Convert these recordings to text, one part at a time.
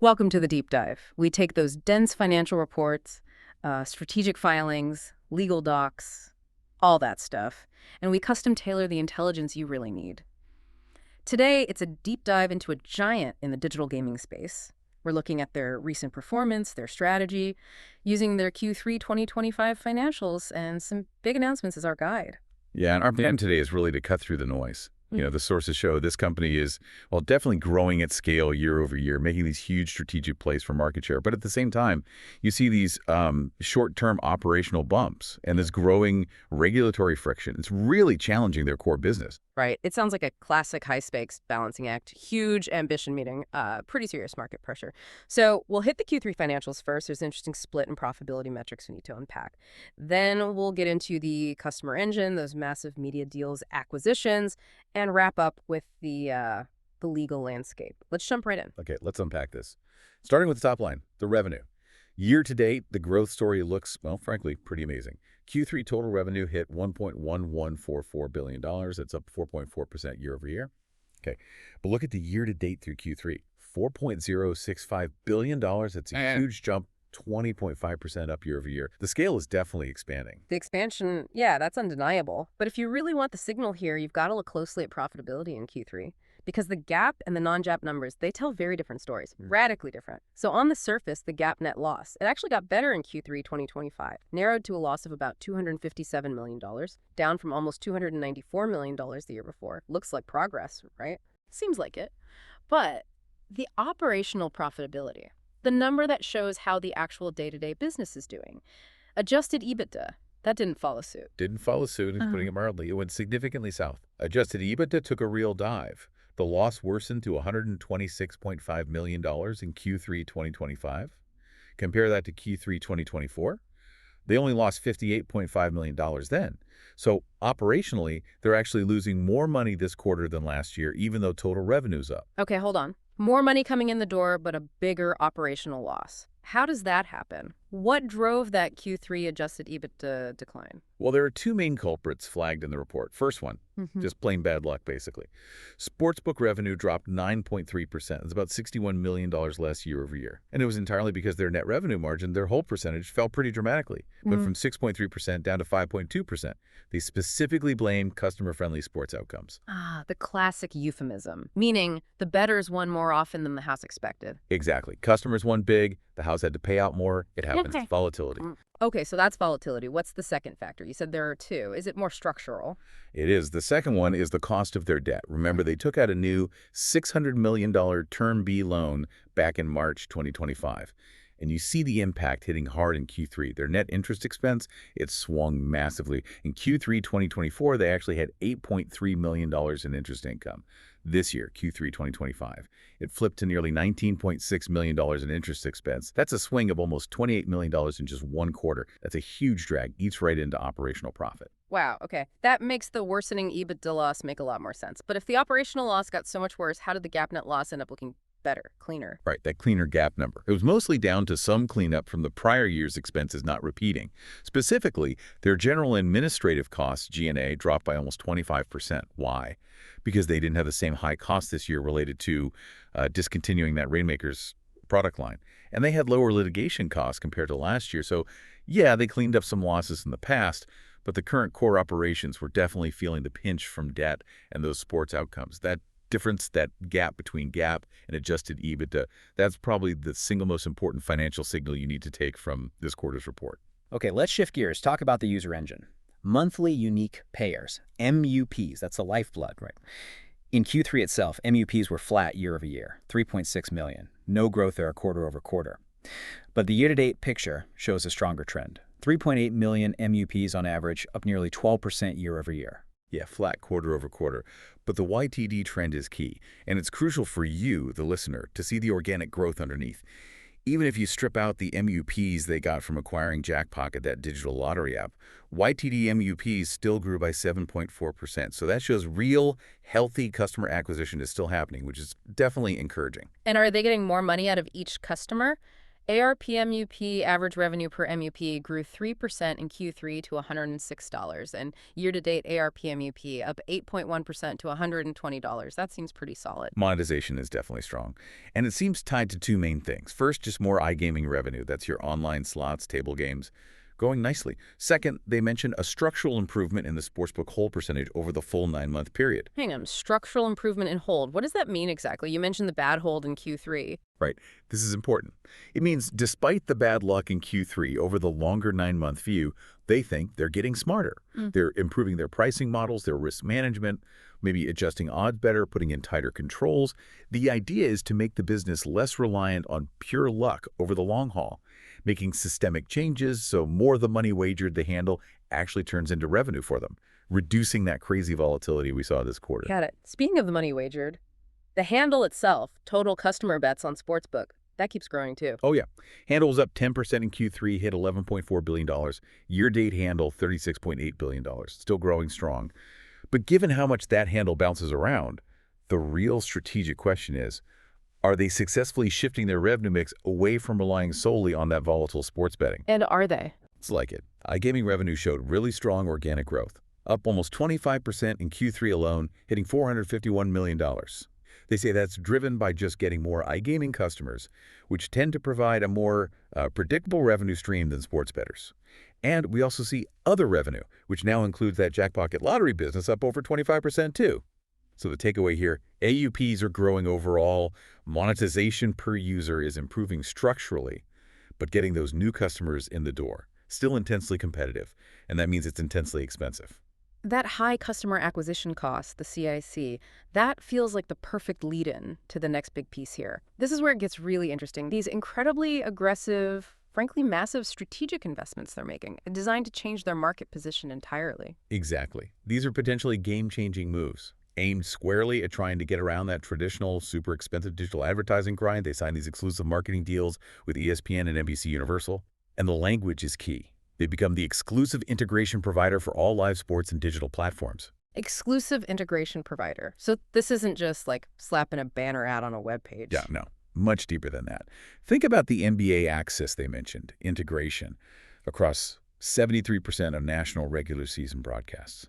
Welcome to the deep dive. We take those dense financial reports, strategic filings, legal docs, all that stuff, and we custom tailor the intelligence you really need. Today, it's a deep dive into a giant in the digital gaming space. We're looking at their recent performance, their strategy, using their Q3 2025 financials, and some big announcements as our guide. Yeah, and our plan today is really to cut through the noise. The sources show this company is, well, definitely growing at scale year over year, making these huge strategic plays for market share. But at the same time, you see these short-term operational bumps and this growing regulatory friction. It's really challenging their core business. Right. It sounds like a classic high-stakes balancing act, huge ambition meeting, pretty serious market pressure. So we'll hit the Q3 financials first. There's an interesting split in profitability metrics we need to unpack. Then we'll get into the customer engine, those massive media deals, acquisitions, and wrap up with the legal landscape. Let's jump right in. Okay, let's unpack this. Starting with the top line, the revenue. Year to date, the growth story looks, well, frankly, pretty amazing. Q3 total revenue hit $1.1144 billion. That's up 4.4% year over year. Okay, but look at the year to date through Q3, $4.065 billion. That's a huge jump, 20.5% up year over year. The scale is definitely expanding. The expansion, yeah, that's undeniable. But if you really want the signal here, you've got to look closely at profitability in Q3. Because the GAAP and the non-GAAP numbers, they tell very different stories, radically different. So on the surface, the GAAP net loss, it actually got better in Q3 2025, narrowed to a loss of about $257 million, down from almost $294 million the year before. Looks like progress, right? Seems like it. But the operational profitability, the number that shows how the actual day-to-day business is doing, Adjusted EBITDA, that didn't follow suit. Didn't follow suit, putting it mildly. It went significantly south. Adjusted EBITDA took a real dive. The loss worsened to $126.5 million in Q3 2025. Compare that to Q3 2024. They only lost $58.5 million then. So operationally, they're actually losing more money this quarter than last year, even though total revenue's up. Okay, hold on. More money coming in the door, but a bigger operational loss. How does that happen? What drove that Q3 Adjusted EBITDA decline? Well, there are two main culprits flagged in the report. First one, just plain bad luck, basically. Sportsbook revenue dropped 9.3%. It's about $61 million less year over year. And it was entirely because their net revenue margin, their hold percentage, fell pretty dramatically. Went from 6.3% down to 5.2%. They specifically blame customer-friendly sports outcomes. Ah, the classic euphemism, meaning the bettors won more often than the house expected. Exactly. Customers won big. The house had to pay out more. It happens. Okay. Volatility. Okay, so that's volatility. What's the second factor? You said there are two. Is it more structural? It is. The second one is the cost of their debt. Remember, they took out a new $600 million Term B loan back in March 2025. And you see the impact hitting hard in Q3. Their net interest expense, it swung massively. In Q3 2024, they actually had $8.3 million in interest income. This year, Q3 2025, it flipped to nearly $19.6 million in interest expense. That's a swing of almost $28 million in just one quarter. That's a huge drag, eats right into operational profit. Wow, okay. That makes the worsening EBITDA loss make a lot more sense. But if the operational loss got so much worse, how did the GAAP net loss end up looking better, cleaner? Right, that cleaner GAAP number. It was mostly down to some cleanup from the prior year's expenses not repeating. Specifically, their general administrative costs, G&A, dropped by almost 25%. Why? Because they didn't have the same high cost this year related to discontinuing that Rainmaker's product line. And they had lower litigation costs compared to last year. So, yeah, they cleaned up some losses in the past, but the current core operations were definitely feeling the pinch from debt and those sports outcomes. That difference, that gap between GAAP and Adjusted EBITDA, that's probably the single most important financial signal you need to take from this quarter's report. Okay, let's shift gears. Talk about the user engine. Monthly unique payers, MUPs, that's the lifeblood, right? In Q3 itself, MUPs were flat year over year, 3.6 million. No growth there quarter over quarter. But the year-to-date picture shows a stronger trend. 3.8 million MUPs on average, up nearly 12% year over year. Yeah, flat quarter over quarter. But the YTD trend is key, and it's crucial for you, the listener, to see the organic growth underneath. Even if you strip out the MUPs they got from acquiring Jackpocket, that digital lottery app, YTD MUPs still grew by 7.4%. So that shows real, healthy customer acquisition is still happening, which is definitely encouraging. And are they getting more money out of each customer? ARPMUP, average revenue per MUP, grew 3% in Q3 to $106, and year-to-date ARPMUP up 8.1% to $120. That seems pretty solid. Monetization is definitely strong, and it seems tied to two main things. First, just more iGaming revenue. That's your online slots, table games, going nicely. Second, they mentioned a structural improvement in the sportsbook hold percentage over the full 9-month period. Hang on, structural improvement in hold. What does that mean exactly? You mentioned the bad hold in Q3. Right. This is important. It means despite the bad luck in Q3, over the longer 9-month view, they think they're getting smarter. They're improving their pricing models, their risk management, maybe adjusting odds better, putting in tighter controls. The idea is to make the business less reliant on pure luck over the long haul, making systemic changes so more of the money wagered they handle actually turns into revenue for them, reducing that crazy volatility we saw this quarter. Got it. Speaking of the money wagered, the handle itself, total customer bets on Sportsbook, that keeps growing too. Oh, yeah. Handle was up 10% in Q3, hit $11.4 billion. Year-to-date handle, $36.8 billion. Still growing strong. But given how much that handle bounces around, the real strategic question is, are they successfully shifting their revenue mix away from relying solely on that volatile sports betting? And are they? It's like it. iGaming revenue showed really strong organic growth, up almost 25% in Q3 alone, hitting $451 million. They say that's driven by just getting more iGaming customers, which tend to provide a more predictable revenue stream than sports bettors. And we also see other revenue, which now includes that jackpocket lottery business up over 25% too. So the takeaway here, AUPs are growing overall, monetization per user is improving structurally, but getting those new customers in the door, still intensely competitive, and that means it's intensely expensive. That high customer acquisition cost, the CIC, that feels like the perfect lead-in to the next big piece here. This is where it gets really interesting. These incredibly aggressive, frankly massive strategic investments they're making, designed to change their market position entirely. Exactly. These are potentially game-changing moves, aimed squarely at trying to get around that traditional, super expensive digital advertising grind. They sign these exclusive marketing deals with ESPN and NBC Universal. And the language is key. They become the exclusive integration provider for all live sports and digital platforms. Exclusive integration provider. So this isn't just like slapping a banner ad on a web page. Yeah, no, much deeper than that. Think about the NBA access they mentioned, integration, across 73% of national regular season broadcasts.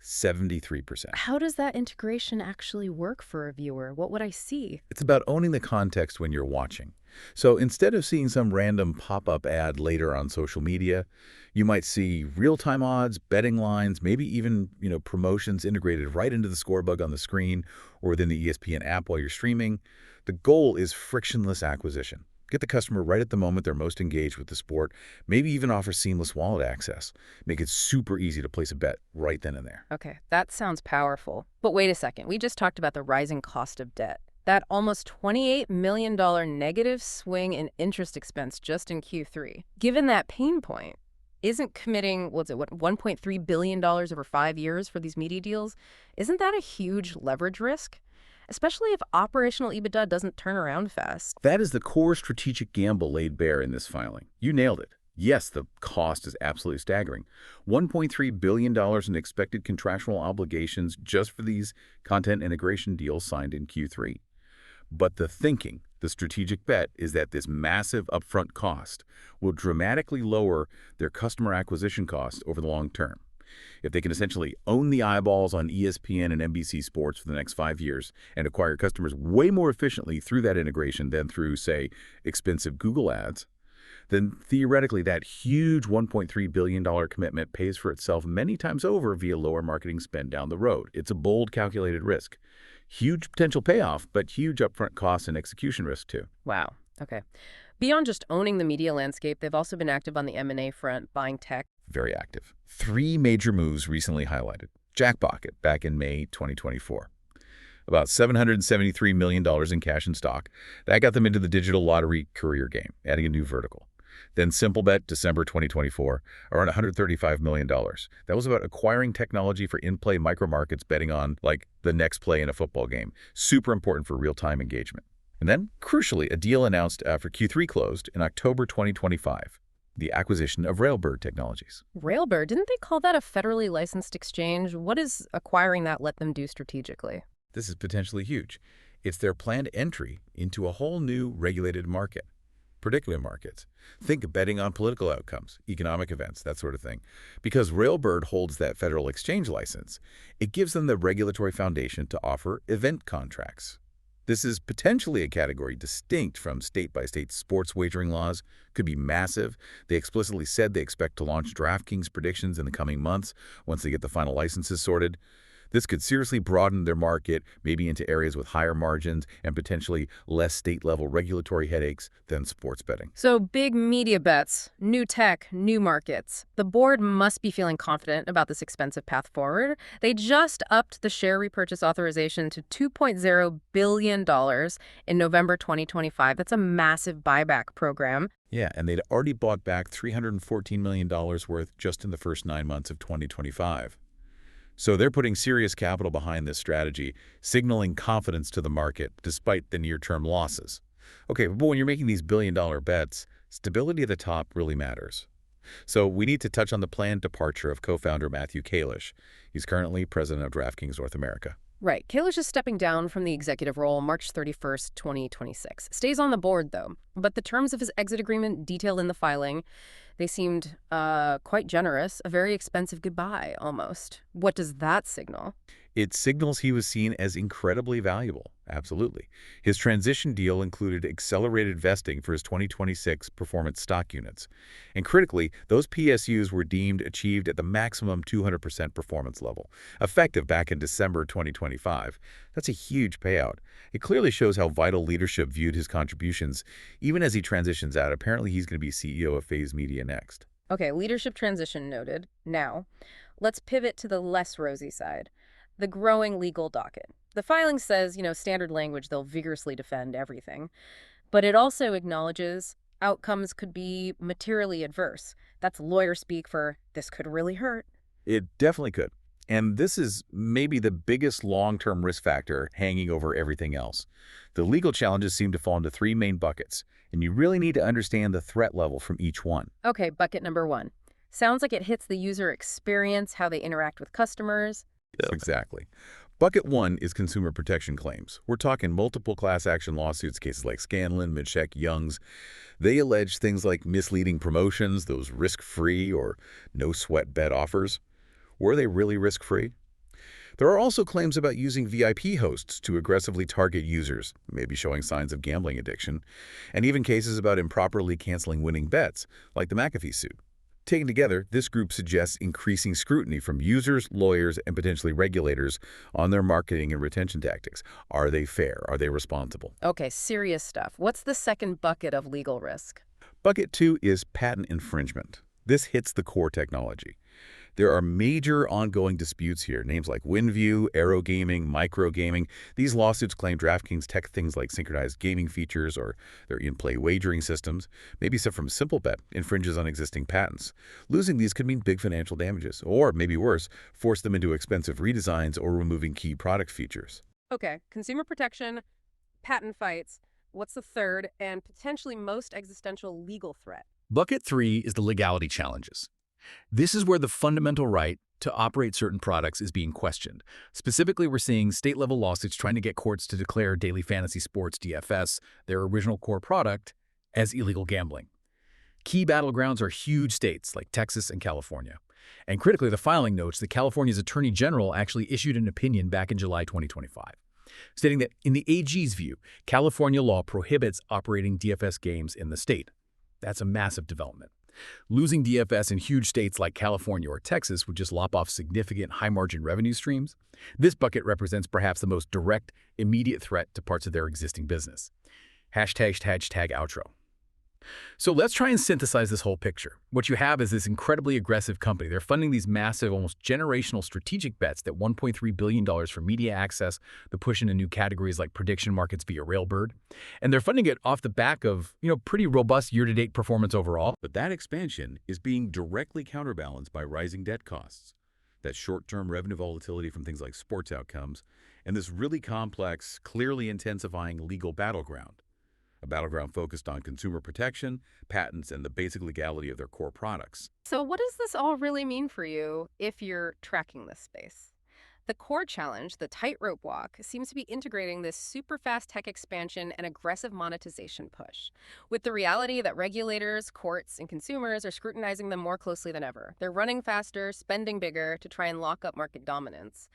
73%. How does that integration actually work for a viewer? What would I see? It's about owning the context when you're watching. So instead of seeing some random pop-up ad later on social media, you might see real-time odds, betting lines, maybe even, promotions integrated right into the scorebug on the screen or within the ESPN app while you're streaming. The goal is frictionless acquisition. Get the customer right at the moment they're most engaged with the sport, maybe even offer seamless wallet access. Make it super easy to place a bet right then and there. Okay, that sounds powerful. But wait a second, we just talked about the rising cost of debt. That almost $28 million negative swing in interest expense just in Q3. Given that pain point, isn't committing, $1.3 billion over 5 years for these media deals, isn't that a huge leverage risk? Especially if operational EBITDA doesn't turn around fast. That is the core strategic gamble laid bare in this filing. You nailed it. Yes, the cost is absolutely staggering. $1.3 billion in expected contractual obligations just for these content integration deals signed in Q3. But the thinking, the strategic bet, is that this massive upfront cost will dramatically lower their customer acquisition costs over the long term. If they can essentially own the eyeballs on ESPN and NBC Sports for the next 5 years and acquire customers way more efficiently through that integration than through, say, expensive Google ads, then theoretically that huge $1.3 billion commitment pays for itself many times over via lower marketing spend down the road. It's a bold, calculated risk. Huge potential payoff, but huge upfront costs and execution risk too. Wow. Okay. Beyond just owning the media landscape, they've also been active on the M&A front, buying tech. Very active. 3 major moves recently highlighted. Jackpocket back in May 2024. About $773 million in cash and stock. That got them into the digital lottery career game, adding a new vertical. Then Simplebet, December 2024, around $135 million. That was about acquiring technology for in-play micro-markets betting on, like, the next play in a football game. Super important for real-time engagement. And then, crucially, a deal announced for Q3 closed in October 2025. The acquisition of Railbird Technologies. Railbird, didn't they call that a federally licensed exchange? What does acquiring that let them do strategically? This is potentially huge. It's their planned entry into a whole new regulated market. particular markets. Think of betting on political outcomes, economic events, that sort of thing. Because Railbird holds that federal exchange license, it gives them the regulatory foundation to offer event contracts. This is potentially a category distinct from state-by-state sports wagering laws, could be massive. They explicitly said they expect to launch DraftKings Predictions in the coming months once they get the final licenses sorted. This could seriously broaden their market, maybe into areas with higher margins and potentially less state-level regulatory headaches than sports betting. So big media bets, new tech, new markets. The board must be feeling confident about this expensive path forward. They just upped the share repurchase authorization to $2.0 billion in November 2025. That's a massive buyback program. Yeah, and they'd already bought back $314 million worth just in the first 9 months of 2025. So they're putting serious capital behind this strategy, signaling confidence to the market despite the near-term losses. Okay, but when you're making these billion-dollar bets, stability at the top really matters. So we need to touch on the planned departure of co-founder Matthew Kalish. He's currently president of DraftKings North America. Right. Kalish is stepping down from the executive role March 31st, 2026. Stays on the board, though. But the terms of his exit agreement detailed in the filing, they seemed quite generous, a very expensive goodbye, almost. What does that signal? It signals he was seen as incredibly valuable, absolutely. His transition deal included accelerated vesting for his 2026 performance stock units. And critically, those PSUs were deemed achieved at the maximum 200% performance level, effective back in December 2025. That's a huge payout. It clearly shows how vital leadership viewed his contributions. Even as he transitions out, apparently he's going to be CEO of FaZe Media next. Okay, leadership transition noted. Now, let's pivot to the less rosy side. The growing legal docket. The filing says, standard language, they'll vigorously defend everything. But it also acknowledges outcomes could be materially adverse. That's lawyer speak for this could really hurt. It definitely could. And this is maybe the biggest long-term risk factor hanging over everything else. The legal challenges seem to fall into 3 main buckets, and you really need to understand the threat level from each one. Okay, bucket number 1. Sounds like it hits the user experience, how they interact with customers. Exactly. Bucket 1 is consumer protection claims. We're talking multiple class action lawsuits, cases like Scanlon, Midcheck, Young's. They allege things like misleading promotions, those risk-free or no-sweat bet offers. Were they really risk-free? There are also claims about using VIP hosts to aggressively target users, maybe showing signs of gambling addiction, and even cases about improperly canceling winning bets, like the McAfee suit. Taken together, this group suggests increasing scrutiny from users, lawyers, and potentially regulators on their marketing and retention tactics. Are they fair? Are they responsible? Okay, serious stuff. What's the second bucket of legal risk? Bucket 2 is patent infringement. This hits the core technology. There are major ongoing disputes here, names like WinView, Aero Gaming, Micro Gaming. These lawsuits claim DraftKings tech things like synchronized gaming features or their in-play wagering systems. Maybe stuff from SimpleBet infringes on existing patents. Losing these could mean big financial damages, or maybe worse, force them into expensive redesigns or removing key product features. Okay, consumer protection, patent fights. What's the third and potentially most existential legal threat? Bucket 3 is the legality challenges. This is where the fundamental right to operate certain products is being questioned. Specifically, we're seeing state-level lawsuits trying to get courts to declare daily fantasy sports, DFS, their original core product, as illegal gambling. Key battlegrounds are huge states like Texas and California. And critically, the filing notes that California's Attorney General actually issued an opinion back in July 2025, stating that in the AG's view, California law prohibits operating DFS games in the state. That's a massive development. Losing DFS in huge states like California or Texas would just lop off significant high-margin revenue streams. This bucket represents perhaps the most direct, immediate threat to parts of their existing business. Hashtag outro. So let's try and synthesize this whole picture. What you have is this incredibly aggressive company. They're funding these massive, almost generational strategic bets, that $1.3 billion for media access, the push into new categories like prediction markets via Railbird. And they're funding it off the back of, pretty robust year-to-date performance overall. But that expansion is being directly counterbalanced by rising debt costs, that short-term revenue volatility from things like sports outcomes, and this really complex, clearly intensifying legal battleground. A battleground focused on consumer protection, patents, and the basic legality of their core products. So what does this all really mean for you if you're tracking this space? The core challenge, the tightrope walk, seems to be integrating this super fast tech expansion and aggressive monetization push, with the reality that regulators, courts, and consumers are scrutinizing them more closely than ever. They're running faster, spending bigger to try and lock up market dominance.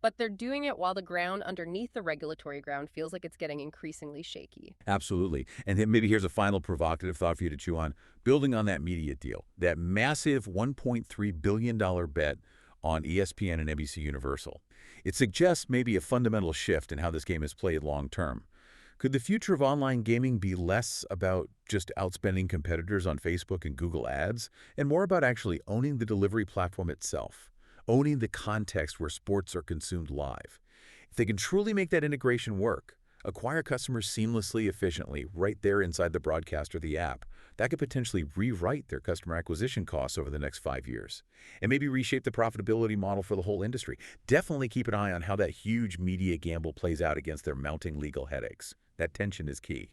But they're doing it while the ground underneath the regulatory ground feels like it's getting increasingly shaky. Absolutely. And then maybe here's a final provocative thought for you to chew on. Building on that media deal, that massive $1.3 billion bet on ESPN and NBC Universal. It suggests maybe a fundamental shift in how this game is played long term. Could the future of online gaming be less about just outspending competitors on Facebook and Google Ads, and more about actually owning the delivery platform itself, owning the context where sports are consumed live? If they can truly make that integration work, acquire customers seamlessly, efficiently, right there inside the broadcast or the app, that could potentially rewrite their customer acquisition costs over the next 5 years, and maybe reshape the profitability model for the whole industry. Definitely keep an eye on how that huge media gamble plays out against their mounting legal headaches. That tension is key.